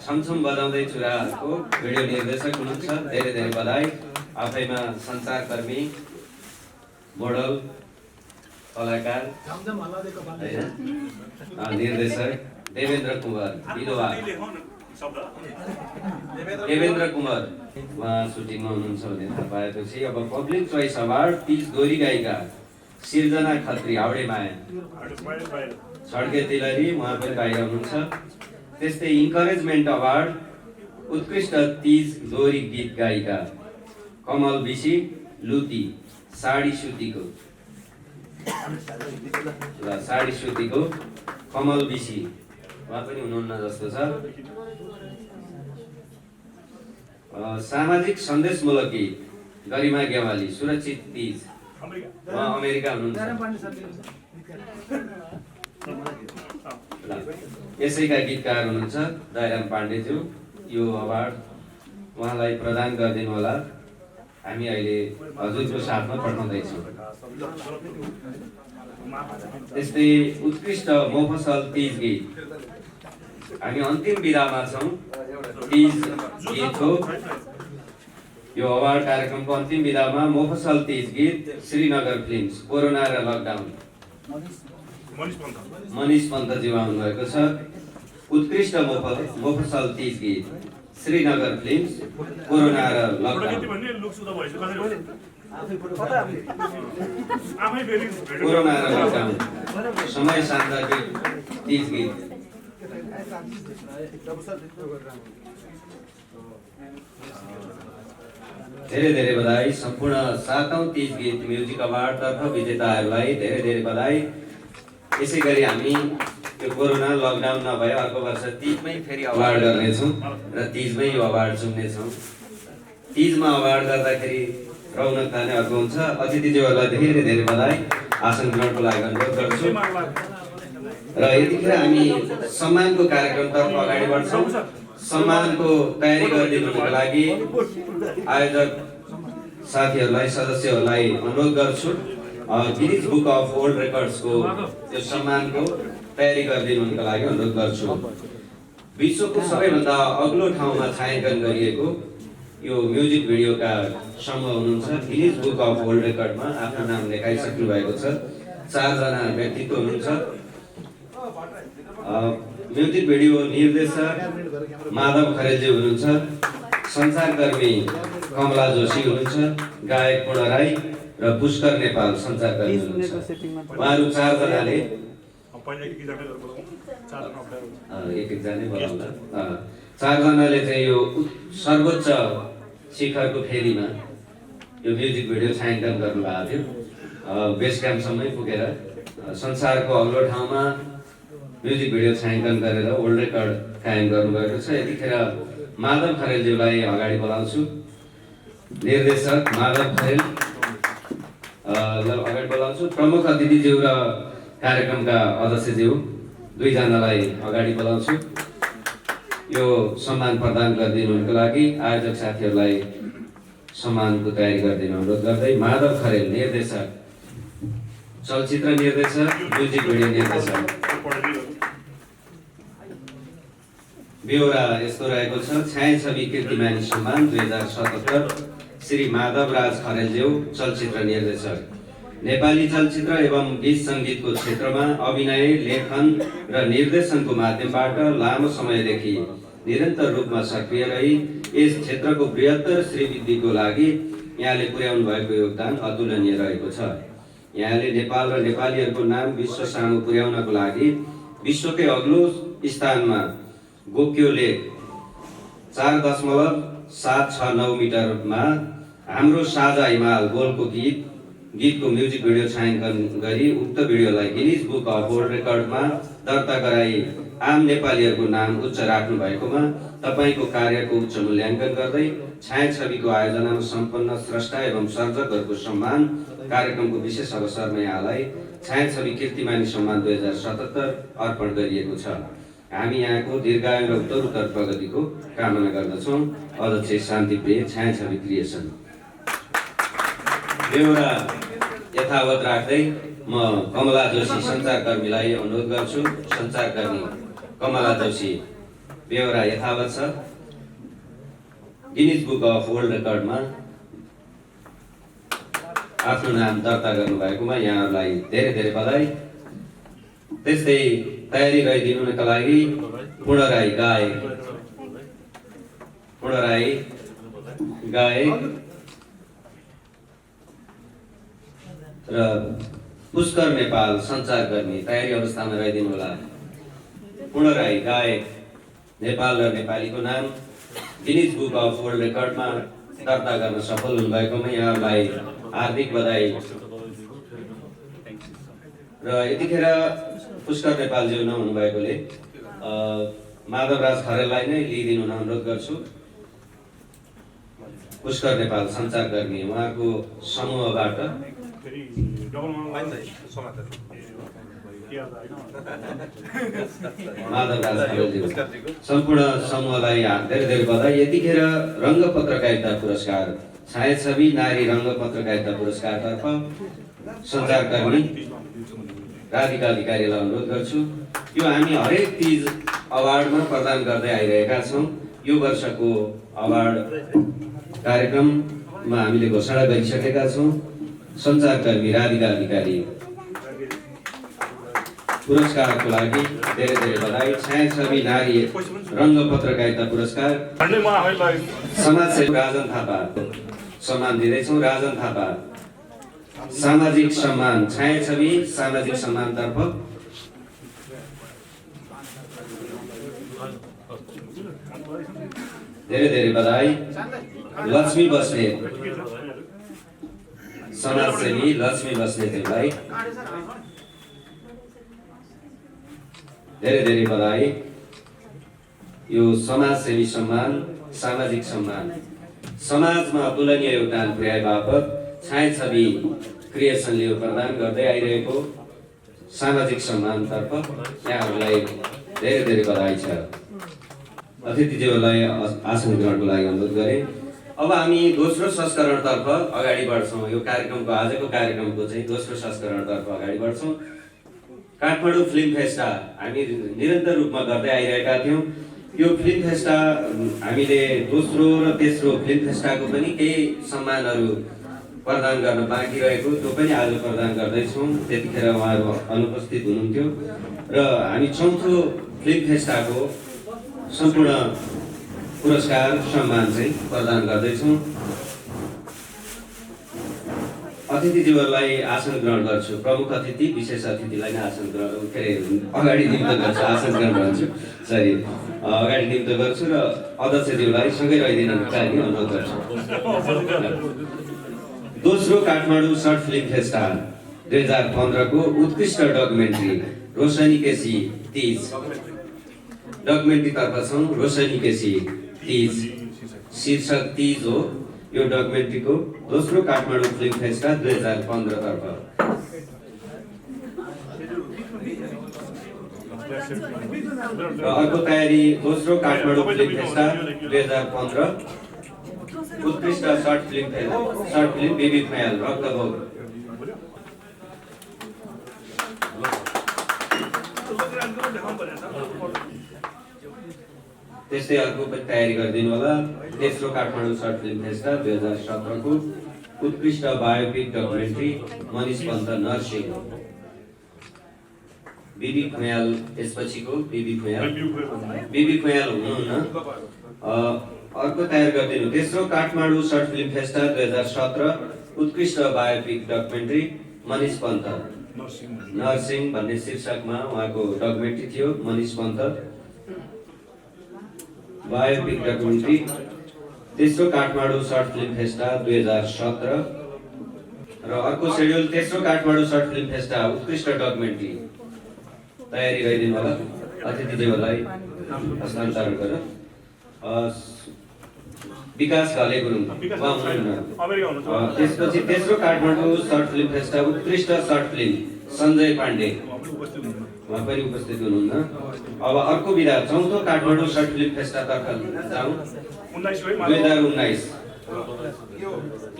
छमछम बजाउँदै चुराको भिडियो निर्देशक हुनुहुन्छ। धेरै धेरै बधाई। आफैमा सञ्चारकर्मी, मोडल, कलाकार, निर्देशक देवेन्द्र कुमार विधवा। देवेन्द्र कुमार उहाँ सुटिङमा हुनुहुन्छ भन्ने थाहा पाएपछि अब पब्लिक चोइस अवार्ड तीज दोहोरी गायिका सिर्जना खत्री हाउडे माया छड्के तिलरी उहाँ पनि बाहिर हुनुहुन्छ। त्यस्तै इन्करेजमेन्ट अवार्ड उत्कृष्ट तीज दोहोरी गीत गायिका कमल बिसी लुती साडी सुतीको साडी सुतीको कमल बिसी उहाँ पनि हुनुहुन्न जस्तो छ। सामाजिक सन्देशमूलक गीत गरिमा गेवाली सुरक्षित तीज उहाँ अमेरिका हुनुहुन्छ। यसैका गीतकार हुनुहुन्छ दयाराम पाण्डेज्यू। यो अवार्ड उहाँलाई प्रदान गरिदिनु होला। हामी अहिले हजुरको साथमा पठाउँदैछौँ। त्यस्तै उत्कृष्ट मोफसल तीज गीत हामी अन्तिम विधामा छौँ। तीज गीतको यो अवार्ड कार्यक्रमको अन्तिम विधामा मोफसल तीज गीत श्रीनगर फिल्म्स कोरोना र लकडाउन मनिष पन्तज्यू आउनुभएको छ। उत्कृष्ट मोफसल तीज गीत श्रीनगर फिल्म्स कोरोना र लकडाउन कोरोना र लकडाउन समय सान्दर्भिक तीज गीत। धेरै धेरै बधाई। सम्पूर्ण 7औं तीज गीत म्युजिक अवार्डतर्फ विजेताहरूलाई धेरै धेरै बधाई। यसै गरी हामी यो कोरोना लकडाउन नभए अर्को वर्ष तीजमै फेरि अवार्ड गर्नेछौँ र तीजमै यो अवार्ड चुन्नेछौँ। तीजमा अवार्ड गर्दाखेरि रौनक ताने अर्को हुन्छ। अतिथिज्यूहरूलाई धेरै धेरै बधाई। आसन ग्रहणको लागि अनुरोध गर्छु र यतिखेर हामी सम्मानको कार्यक्रमतर्फ अगाडि बढ्छौँ। सम्मानको तयारी गरिदिनुको लागि आयोजक साथीहरूलाई सदस्यहरूलाई अनुरोध गर्छु गिनिज बुक अफ वर्ल्ड रेकर्ड्सको यो सम्मानको तयारी गरिदिनुको लागि अनुरोध गर्छु। विश्वको सबैभन्दा अग्लो ठाउँमा छायाङ्कन गरिएको यो म्युजिक भिडियोका समूह हुनुहुन्छ। गिनिज बुक अफ वर्ल्ड रेकर्डमा आफ्नो नाम लेखाइसक्नु भएको छ। 4 जना व्यक्तित्व हुनुहुन्छ। म्युजिक भिडियो निर्देशक माधव खरेलजी हुनुहुन्छ। सञ्चारकर्मी कमला जोशी हुनुहुन्छ। गायक पूर्ण राई र पुष्कर नेपाल सञ्चारकर्मी हुनुहुन्छ। उहाँहरू 4 जनाले एक-एकजना बोलाउँदा 4 जनाले चाहिँ यो सर्वोच्च शिखरको फेरीमा यो म्युजिक भिडियो छायाङ्कन गर्नुभएको थियो। बेस क्याम्पसम्मै पुगेर संसारको अग्लो ठाउँमा म्युजिक भिडियो छायाङ्कन गरेर वर्ल्ड रेकर्ड कायम गर्नुभएको छ। यतिखेर माधव खरेलज्यूलाई अगाडि बोलाउँछु। निर्देशक माधव खरेल अगाडि बोलाउँछु। प्रमुख अतिथिज्यू र कार्यक्रमका अध्यक्षज्यू 2 जनालाई अगाडि बोलाउँछु। यो सम्मान प्रदान गरिदिनुको लागि आयोजक साथीहरूलाई सम्मानको तयारी गरिदिनु अनुरोध गर्दै माधव खरेल निर्देशक चलचित्र निर्देशक म्युजिक भिडियो निर्देशक। बेहोरा यस्तो रहेको छ। छायाछवि कीर्तिमानी सम्मान 2077 श्री माधव राज खरेलज्यू चलचित्र निर्देशक। नेपाली चलचित्र एवं गीत सङ्गीतको क्षेत्रमा अभिनय, लेखन र निर्देशनको माध्यमबाट लामो समयदेखि निरन्तर रूपमा सक्रिय रही यस क्षेत्रको बृहत्तर श्रीवृद्धिको लागि यहाँले पुर्याउनु भएको योगदान अतुलनीय रहेको छ। यहाँले नेपाल र नेपालीहरूको नाम विश्व सामु पुर्याउनको लागि विश्वकै अग्लो स्थानमा गोक्यो लेख 4.769 मिटरमा हाम्रो साझा हिमाल गोलको गीतको म्युजिक भिडियो छायाङ्कन गरी उक्त भिडियोलाई गिनिज बुक अफ वर्ल्ड रेकर्डमा दर्ता गराई आम नेपालीहरूको नाम उच्च राख्नु भएकोमा तपाईँको कार्यको उच्च मूल्याङ्कन गर्दै छायाछविको आयोजनामा सम्पन्न स्रष्टा एवं सर्जकहरूको सम्मान कार्यक्रमको विशेष अवसरमा यहाँलाई छायाछवि कीर्तिमानी सम्मान 2077 अर्पण गरिएको छ। हामी यहाँको दीर्घायु र उत्तरोत्तर प्रगतिको कामना गर्दछौँ। अध्यक्ष शान्तिप्रिय, छायाछवि क्रिएसन। बेहोरा यथावत राख्दै म कमला जोशी सञ्चारकर्मीलाई अनुरोध गर्छु। सञ्चारकर्मी कमला जोशी, बेहोरा यथावत छ। गिनिज बुक अफ वर्ल्ड रेकर्डमा आफ्नो नाम दर्ता गर्नुभएकोमा यहाँहरूलाई धेरै धेरै बधाई। त्यस्तै तयारी गरिदिनुका लागि पूर्ण राई गायक र पुष्कर नेपाल सञ्चारकर्मी तयारी अवस्थामा रहिदिनु होला। पूर्ण राई गायक नेपाल र नेपालीको नाम गिनिज बुक अफ वर्ल्ड रेकर्डमा दर्ता गर्न सफल हुनुभएकोमा यहाँहरूलाई हार्दिक बधाई। र यतिखेर पुष्कर नेपालज्यू नहुनु भएकोले माधवराज खरेललाई नै लिइदिनु अनुरोध गर्छु। पुष्कर नेपाल सञ्चारकर्मी, उहाँको समूहबाट माधवराज खरेलज्यू सम्पूर्ण समूहलाई धेरै धेरै बधाई। यतिखेर रङ्ग पत्रकारिता पुरस्कार छायाछवि नारी रङ्ग पत्रकारिता पुरस्कारतर्फ सञ्चारकर्मी राधिका अधिकारीलाई अनुरोध गर्छु। यो हामी हरेक तीज अवार्डमा प्रदान गर्दै आइरहेका छौँ। यो वर्षको अवार्ड कार्यक्रममा हामीले घोषणा गरिसकेका छौँ। सञ्चारकर्मी राधिका अधिकारी पुरस्कारको लागि धेरै धेरै बधाई। छायाछवि नारी रङ्ग पत्रकारिता पुरस्कार समाजसेवी राजन थापा सम्मान दिँदैछौँ। राजन थापा सामाजिक सम्मान, छायाछवि सामाजिक सम्मानतर्फ धेरै धेरै बधाई। लक्ष्मी बस्नेत समाजसेवी लक्ष्मी बस्नेतलाई धेरै धेरै बधाई। यो समाजसेवी सम्मान, सामाजिक सम्मान, समाजमा अतुलनीय योगदान पुर्याए बापत छायाछवि क्रिएसनले यो प्रदान गर्दै आइरहेको सामाजिक सम्मानतर्फ यहाँहरूलाई धेरै धेरै बधाई छ। अतिथिज्यूहरूलाई आसन ग्रहणको लागि अनुरोध गरेँ। अब हामी दोस्रो संस्करणतर्फ अगाडि बढ्छौँ। यो कार्यक्रमको आजको कार्यक्रमको चाहिँ दोस्रो संस्करणतर्फ अगाडि बढ्छौँ। काठमाडौँ फिल्म फेस्टा हामी निरन्तर रूपमा गर्दै आइरहेका थियौँ। यो फिल्म फेस्टा हामीले दोस्रो र तेस्रो फिल्म फेस्टाको पनि केही सम्मानहरू प्रदान गर्न बाँकी रहेको, त्यो पनि आज प्रदान गर्दैछौँ। त्यतिखेर उहाँहरू अनुपस्थित हुनुहुन्थ्यो र हामी चौथो फिल्म फेस्टाको सम्पूर्ण पुरस्कार सम्मान चाहिँ प्रदान गर्दैछौँ। अतिथिज्यूहरूलाई आसन ग्रहण गर्छु। प्रमुख अतिथि विशेष अतिथिलाई नै आसन ग्रहण अगाडि निम्त गर्छु, आसन ग्रहण गर्छु, सरी अगाडि निम्त गर्छु र अध्यक्षज्यूलाई सँगै रहिदिनको लागि अनुरोध गर्छु। दोस्रो काठमाडौँ सर्ट फिल्म फेस्टा 2015 को उत्कृष्ट डकुमेन्ट्री रोशनी केसी तीज डकुमेन्ट्री तर्फ छौँ। रोशनी केसी तीज शीर्षक तीज हो। यो डकुमेन्ट्रीको दोस्रो काठमाडौँ फिल्म फेस्टा 2015 तर्फ। र अर्को तयारी दोस्रो काठमाडौँ फिल्म फेस्टा 2015 उत्कृष्ट सर्ट फिल्म विविध महल रक्तभोग। त्यस्तै अर्को पनि तयारी गरिदिनु होला। तेस्रो काठमाडौँ सर्ट फिल्म फेस्टा 2017 को उत्कृष्ट biopic documentary Manish Pant nursing. बिबी खुयाल त्यसपछिको बिबी खुयाल हुनुहुन्न। अर्को तयार गरिदिनु। तेस्रो काठमाडौँ सर्ट फिल्म फेस्टा 2017 उत्कृष्ट biopic documentary Manish Pant nursing भन्ने शीर्षकमा उहाँको डकुमेन्ट्री थियो। Manish Pant biopic documentary. तेस्रो काठमाडौँ सर्ट फिल्म फेस्टा 2017 र अर्को सेड्युल तेस्रो काठमाडौँ सर्ट फिल्म फेस्टा उत्कृष्ट डकुमेन्ट्री। तयारी गरिदिनु होला। अतिथिज्यूहरूलाई हस्तान्तरण गरेर विकास घले गुरुङ उहाँ हुनुहुन्न। त्यसपछि तेस्रो काठमाडौँ सर्ट फिल्म फेस्टा उत्कृष्ट सर्ट फिल्म सञ्जय पाण्डे उहाँ पनि उपस्थित हुनुहुन्न। अब अर्को विधा चौथो काठमाडौँ सर्ट फिल्म फेस्टातर्फ जाउँ। 2019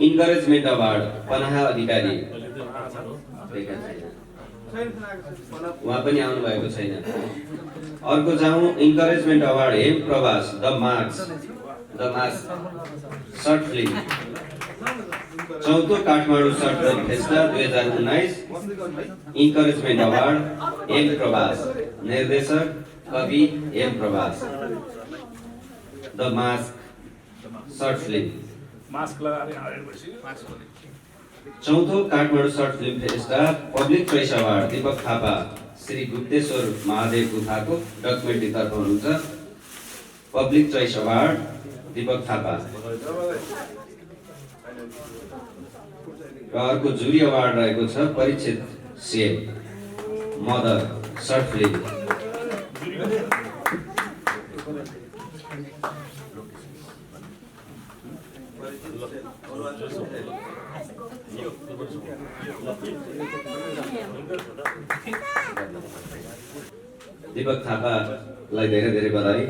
इन्करेजमेन्ट अवार्ड पनाहा अधिकारी उहाँ पनि आउनु भएको छैन। अर्को जाउँ इन्करेजमेन्ट अवार्ड हेम प्रवास द मार्क्स सर्ट फिल्म। चौथो Kathmandu short film Festa 2019 encouragement award Hem Prabas निर्देशक कवि हेम प्रवास द मास्क सर्ट फिल्म। चौथो Kathmandu short film festa public choice award Deepak Thapa Shri Gupteshwar Mahadev गुफाको डकुमेन्ट्री तर्फ हुनुहुन्छ। Public choice award Deepak Thapa. र अर्को जुरी अवार्ड रहेको छ Parikshit save mother short film. Deepak थापालाई धेरै धेरै बधाई।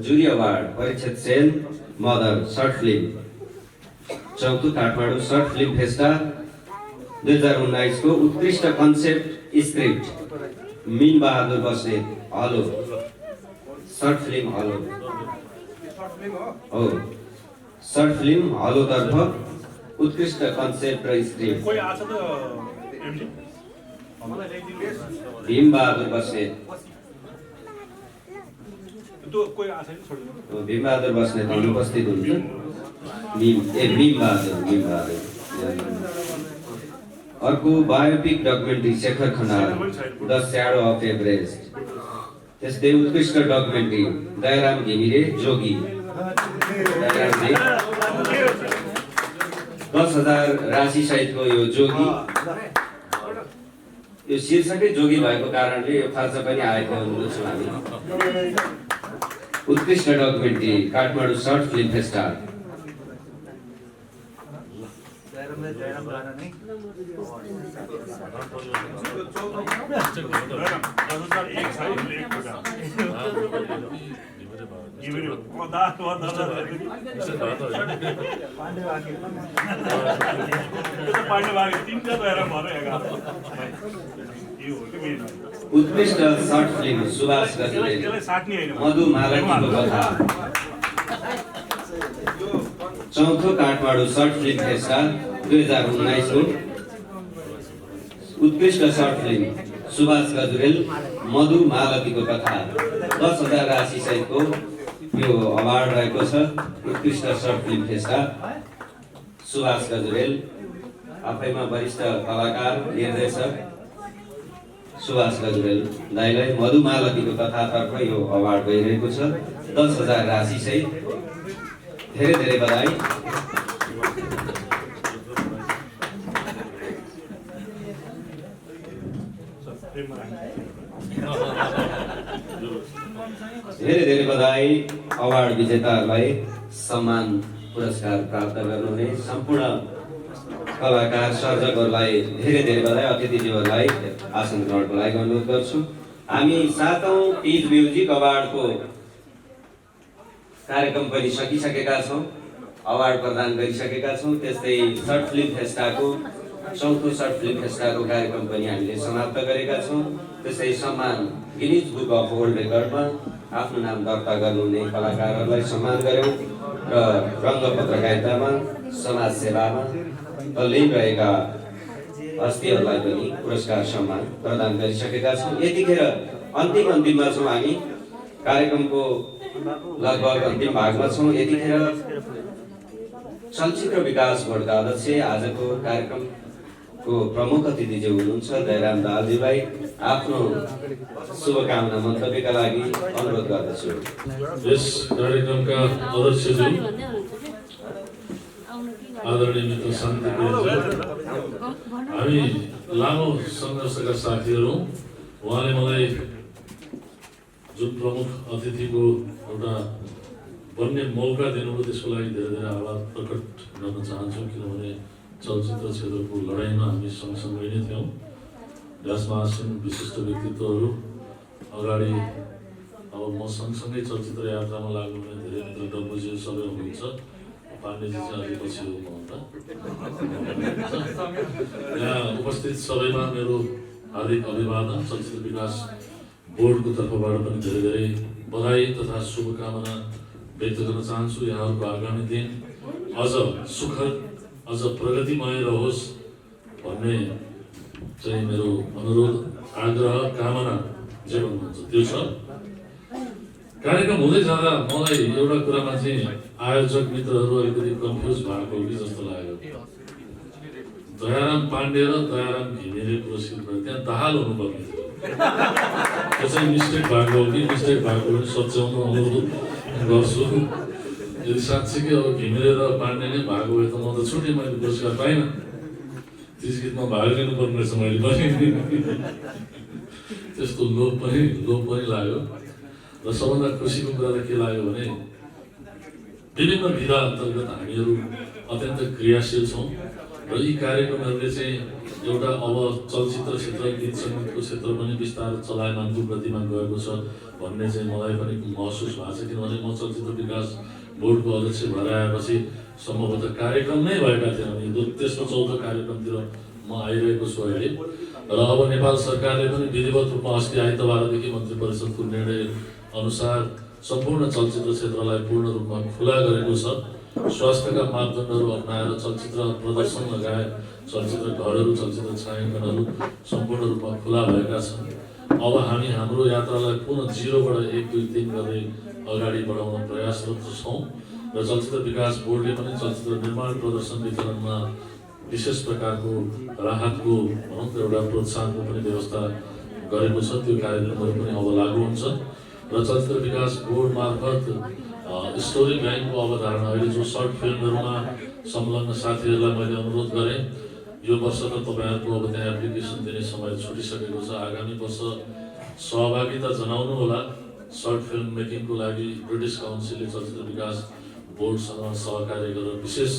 Jury award Parikshit Sen mother short film. चौथो काठमाडौँ सर्ट फिल्म फेस्टा 2019 को उत्कृष्ट concept script Min Bahadur Basnet hello short film hello हो सर्ट फिल्म हलो तर्फ उत्कृष्ट कन्सेप्ट र स्क्रिप्ट भीम बहादुर बस्नेत भीम बहादुर बस्नेत अनुपस्थित हुनुहुन्छ। भीम बहादुर। अर्को biopic documentary Shekhar Khanal the shadow of Everest. त्यस्तै उत्कृष्ट डकुमेन्ट्री दयाराम घिमिरे जोगी 10,000 राशि सहितको यो जोगी यो शीर्षकै जोगी भएको कारणले यो खर्च पनि आएको हुनुहुन्छ हामी। उत्कृष्ट डकुमेन्ट्री काठमाडौँ सर्ट फिल्म फेस्टा। उत्कृष्ट सर्ट फिल्म सुभाष गजमेर मधु मालतीको कथा। चौथो काठमाडौँ सर्ट फिल्म फेस्टा 2019 को उत्कृष्ट सर्ट फिल्म सुभाष गजुरेल मधु मालतीको कथा 10,000 राशि सहितको यो अवार्ड रहेको छ। उत्कृष्ट सर्ट फिल्म फेस्टा सुभाष गजुरेल आफैमा वरिष्ठ कलाकार निर्देशक सुभाष गजुरेल दाइलाई मधु मालतीको कथातर्फ यो अवार्ड गइरहेको छ 10,000 राशि सहित। धेरै धेरै बधाई। धेरै धेरै बधाई अवार्ड विजेताहरूलाई सम्मान पुरस्कार प्राप्त गर्नुहुने सम्पूर्ण कलाकार सर्जकहरूलाई धेरै धेरै बधाई। अतिथिज्यूहरूलाई आसन ग्रहणको लागि अनुरोध गर्छु। हामी 7औं टिज म्युजिक अवार्डको कार्यक्रम पनि सकिसकेका छौँ, अवार्ड प्रदान गरिसकेका छौँ। त्यस्तै सर्ट फिल्म फेस्टाको चौथो सर्ट फिल्म फेस्टाको कार्यक्रम पनि हामीले समाप्त गरेका छौँ। त्यसै सम्मान गिनिज बुक अफ वर्ल्ड रेकर्डमा आफ्नो नाम दर्ता गर्नुहुने कलाकारहरूलाई सम्मान गऱ्यौँ र रङ्ग पत्रकारितामा समाज सेवामा ल्याइरहेका हस्तीहरूलाई पनि पुरस्कार सम्मान प्रदान गरिसकेका छौँ। यतिखेर अन्तिममा छौँ हामी, कार्यक्रमको लगभग अन्तिम भागमा छौँ। यतिखेर चलचित्र विकास बोर्डका अध्यक्ष आजको कार्यक्रमको प्रमुख अतिथि जो हुनुहुन्छ दयाराम दाहालजीलाई आफ्नो शुभकामना मन्तव्यका लागि अनुरोध गर्दछु। यस कार्यक्रमका अध्यक्षज्यू आदरणीय मित्र शान्ति प्रियज्यू, हामी लामो सङ्घर्षका साथीहरू, उहाँले मलाई जुन प्रमुख अतिथिको एउटा बन्ने मौका दिनुभयो त्यसको लागि धेरै धेरै आभार प्रकट गर्न चाहन्छु। किनभने चलचित्र क्षेत्रको लडाइँमा हामी सँगसँगै नै थियौँ। जसमा आसीन विशिष्ट व्यक्तित्वहरू अगाडि, अब म सँगसँगै चलचित्र यात्रामा लाग्नु भने धेरै मित्र डम्बुजी सबै हुनुहुन्छ, पाण्डेजी चाहिँ अलिक पछि हुनुहुन्छ। यहाँ उपस्थित सबैमा मेरो हार्दिक अभिवादन। चलचित्र विकास बोर्डको तर्फबाट पनि धेरै धेरै बधाई तथा शुभकामना व्यक्त गर्न चाहन्छु। यहाँहरूको आगामी दिन अझ सुखद, अझ प्रगतिमय रहोस् भन्ने चाहिँ मेरो अनुरोध, आग्रह, कामना जे भन्नुहुन्छ त्यो छ। कार्यक्रम हुँदै जाँदा मलाई एउटा कुरामा चाहिँ आयोजक मित्रहरू अलिकति कन्फ्युज भएको कि जस्तो लाग्यो। दयाराम पाण्डे र दयाराम घिमिरे पुरस्कृत भयो, त्यहाँ दाहाल हुनुपर्ने थियो। त्यो चाहिँ मिस्टेक भएको हो कि मिस्टेक भएको भने सच्याउनु अनुरोध गर्छु। यदि साँच्चीकै अब घिमिरे र पाण्डे नै भएको भए त म त छुटेँ, मैले पुरस्कार पाइनँ। त्यस गीतमा भाग लिनुपर्ने रहेछ मैले पनि। त्यस्तो लोभ पनि लाग्यो। र सबभन्दा खुसीको कुरा त के लाग्यो भने विभिन्न विधा अन्तर्गत हामीहरू अत्यन्त क्रियाशील छौँ र यी कार्यक्रमहरूले चाहिँ एउटा अब चलचित्र क्षेत्र, गीत सङ्गीतको क्षेत्र पनि बिस्तारै चलायमानको गतिमा गएको छ भन्ने चाहिँ मलाई पनि महसुस भएको छ। किनभने म चलचित्र विकास बोर्डको अध्यक्ष भएर आएपछि सम्भवतः कार्यक्रम नै भएका थिएनन्। तेस्रो चौथो कार्यक्रमतिर म आइरहेको छु अहिले। र अब नेपाल सरकारले पनि विधिवत रूपमा अस्ति आइतबारदेखि मन्त्री परिषदको निर्णय अनुसार सम्पूर्ण चलचित्र क्षेत्रलाई पूर्ण रूपमा खुला गरेको छ। स्वास्थ्यका मापदण्डहरू अपनाएर चलचित्र प्रदर्शन लगायत चलचित्र घरहरू, चलचित्र छायाङ्कनहरू सम्पूर्ण रूपमा खुला भएका छन्। अब हामी हाम्रो यात्रालाई पुनः 0बाट 1, 2, 3 गर्दै अगाडि बढाउन प्रयासरत छौँ। र चलचित्र विकास बोर्डले पनि चलचित्र निर्माण प्रदर्शन वितरणमा विशेष प्रकारको राहतको भनौँ त एउटा प्रोत्साहनको पनि व्यवस्था गरेको छ। त्यो कार्यक्रमहरू पनि अब लागू हुन्छ। र चलचित्र विकास बोर्ड मार्फत स्टोरी ब्याङ्कको अवधारणा, अहिले जो सर्ट फिल्महरूमा संलग्न साथीहरूलाई मैले अनुरोध गरेँ, यो वर्ष त तपाईँहरूको अब त्यहाँ एप्लिकेसन दिने समय छुटिसकेको छ। आगामी वर्ष सहभागिता जनाउनु होला। सर्ट फिल्म मेकिङको लागि ब्रिटिस काउन्सिलले चलचित्र विकास बोर्डसँग सहकार्य गरेर विशेष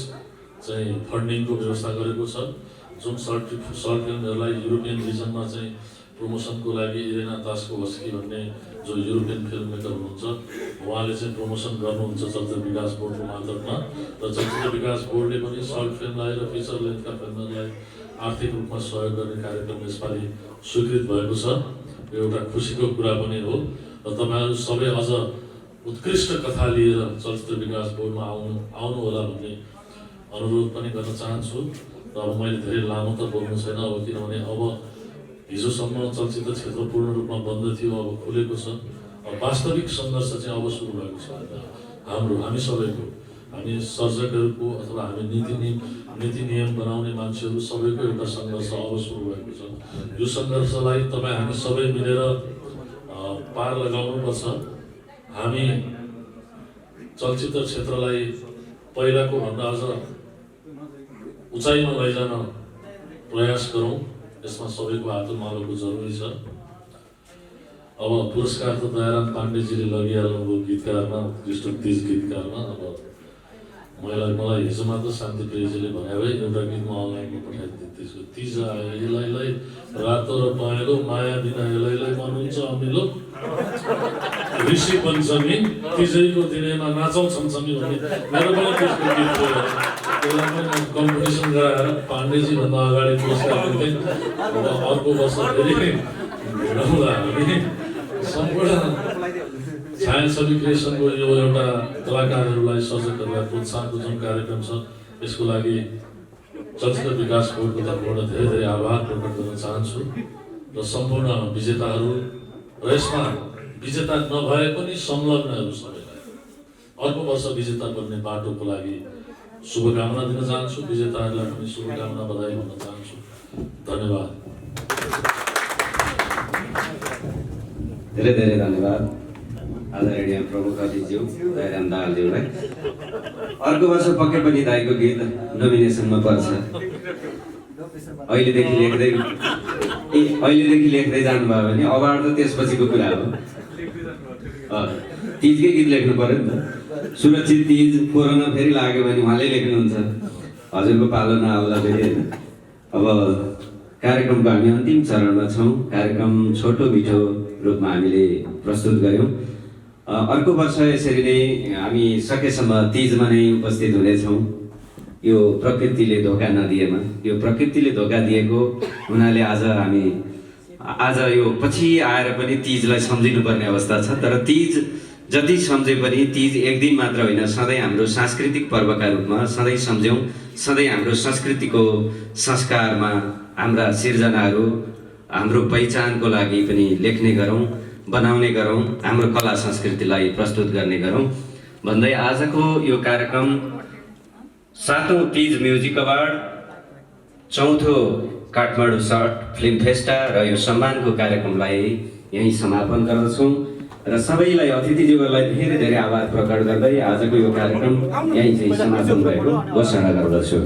चाहिँ फन्डिङको व्यवस्था गरेको छ। जुन सर्ट फिल्महरूलाई युरोपियन रिजनमा चाहिँ प्रमोसनको लागि इरेना तास्कोवस्की भन्ने जो युरोपियन फिल्म मेकर हुनुहुन्छ, उहाँले चाहिँ प्रमोसन गर्नुहुन्छ चलचित्र विकास बोर्डको मार्फतमा। र चलचित्र विकास बोर्डले पनि सर्ट फिल्मलाई र फिचर लेन्थका फिल्महरूलाई आर्थिक रूपमा सहयोग गर्ने कार्यक्रम यसपालि स्वीकृत भएको छ। यो एउटा खुसीको कुरा पनि हो। र तपाईँहरू सबै अझ उत्कृष्ट कथा लिएर चलचित्र विकास बोर्डमा आउनु होला भन्ने अनुरोध पनि गर्न चाहन्छु। र अब मैले धेरै लामो त बोल्नु छैन अब, किनभने अब हिजोसम्म चलचित्र क्षेत्र पूर्ण रूपमा बन्द थियो, अब खुलेको छ। वास्तविक सङ्घर्ष चाहिँ अब सुरु भएको छ हामी सबैको, हामी सर्जकहरूको अथवा हामी नीति नियम बनाउने मान्छेहरू सबैको एउटा सङ्घर्ष अब सुरु भएको छ। यो सङ्घर्षलाई तपाईँ हामी सबै मिलेर पार लगाउनुपर्छ। हामी चलचित्र क्षेत्रलाई पहिलाको भन्दा अझ उचाइमा लैजान प्रयास गरौँ। यसमा सबैको हातमालोको जरुरी छ। अब पुरस्कार त दयाराम पाण्डेजीले लगिहाल्नुभयो गीतकारमा, उत्कृष्ट तिज गीतकारमा। अब मलाई हिजो मात्र शान्ति प्रियजीले भने भाइ एउटा गीत म अनलाइनमा पठाइदिएँ, त्यसको तिज आयो यसलाई रातो र पहेँलो, माया बिना यसलाई मनुहुन्छ अमिलो, ऋषि पञ्चमी तिजैको दिनेमा नाचौँ छमछमी भन्ने मेरो पनि त्यसको गीत थियो। त्यसलाई पनि म कम्पिटिसन गराएर पाण्डेजी भन्दा अगाडि पुरस्कार दिन्थेँ। अर्को वर्ष फेरि भेटौँला हामी। सम्पूर्ण छायाछवि क्रिएसनको यो एउटा कलाकारहरूलाई, सर्जकहरूलाई प्रोत्साहनको जुन कार्यक्रम छ, यसको लागि चलचित्र विकास बोर्डको तर्फबाट धेरै धेरै आभार प्रकट गर्न चाहन्छु र सम्पूर्ण विजेताहरू र यसमा विजेता नभए पनि संलग्नहरू सबैलाई अर्को वर्ष विजेता बन्ने बाटोको लागि शुभकामना दिन चाहन्छु। विजेताहरूलाई पनि शुभकामना बधाई भन्न चाहन्छु। धन्यवाद। धेरै धेरै धन्यवाद आदरणीय प्रमुख अतिथिज्यू दयाराम दाहालज्यूलाई। अर्को वर्ष पक्कै पनि दाइको गीत नोमिनेसनमा पर्छ। अहिलेदेखि लेख्दै जानुभयो भने अवार्ड त त्यसपछिको कुरा हो। तिजकै गीत लेख्नु पर्यो नि त। सुरक्षित तिज कोरोना फेरि लाग्यो भने उहाँले लेख्नुहुन्छ, हजुरको पालो नआउला फेरि होइन। अब कार्यक्रमको हामी अन्तिम चरणमा छौँ। कार्यक्रम छोटो मिठो रूपमा हामीले प्रस्तुत गऱ्यौँ। अर्को वर्ष यसरी नै हामी सकेसम्म तिजमा नै उपस्थित हुनेछौँ। यो प्रकृतिले धोका नदिएमा, यो प्रकृतिले धोका दिएको हुनाले आज यो पछि आएर पनि तिजलाई सम्झिनुपर्ने अवस्था छ। तर तिज जति सम्झे पनि तिज एक दिन मात्र होइन, सधैँ हाम्रो सांस्कृतिक पर्वका रूपमा सधैँ सम्झौँ। सधैँ हाम्रो संस्कृतिको संस्कारमा हाम्रा सिर्जनाहरू हाम्रो पहिचानको लागि पनि लेख्ने गरौँ, बनाउने गरौँ, हाम्रो कला संस्कृतिलाई प्रस्तुत गर्ने गरौँ भन्दै आजको यो कार्यक्रम 7औं तिज म्युजिक अवार्ड, 4थो काठमाडौँ सर्ट फिल्म फेस्टा र यो सम्मानको कार्यक्रमलाई यहीँ समापन गर्दछौँ र सबैलाई अतिथिज्यूहरूलाई धेरै धेरै आभार प्रकट गर्दै आजको यो कार्यक्रम यहीँ चाहिँ समापन भएको घोषणा गर्दछु।